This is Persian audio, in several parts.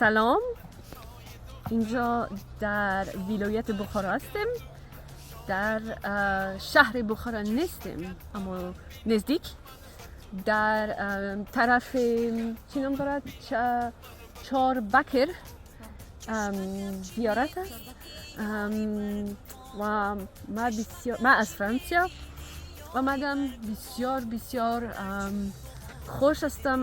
سلام، اینجا در ولایت بخارا هستیم. در شهر بخارا نیستیم اما نزدیک، در طرف چی نام دارد؟ چار بکر زیارت است. و من از فرانسیا آمدم. بسیار خوش هستم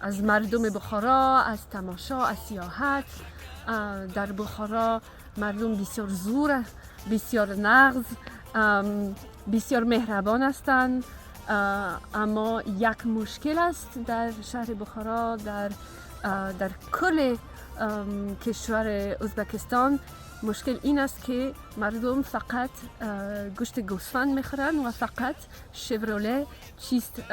از مردم بخارا، از تماشا، از سیاحت. در بخارا مردم بسیار زور، بسیار نغز، بسیار مهربان هستند. اما یک مشکل است در شهر بخارا، در کل کشور ازبکستان. مشکل این است که مردم فقط گوشت گوسفند میخورن و فقط شورله چیست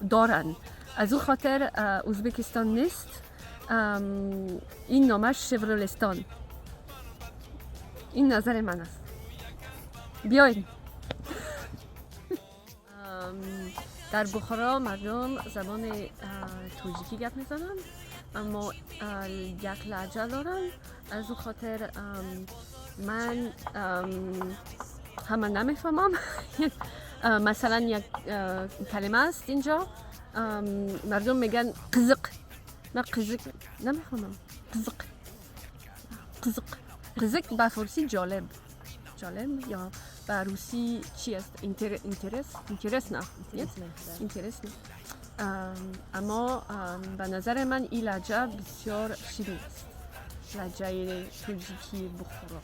دارن. از او خاطر ازبکستان نیست، این نامش شورولستان. این نظر من است. بیاین. در بخارا مردم زبان توجیکی گپ میزنن، اما یک لهجه دارن. از او خاطر من همه نمیفهمم. مثلا یک کلمه است اینجا، مردم میگن قزق. من قزق نمیفهمم. قزق به فارسی جالب یا به روسی چی است؟ اینترس نه. اما به نظر من این لهجه بسیار شیرین است، لهجه توجیکی بخارا.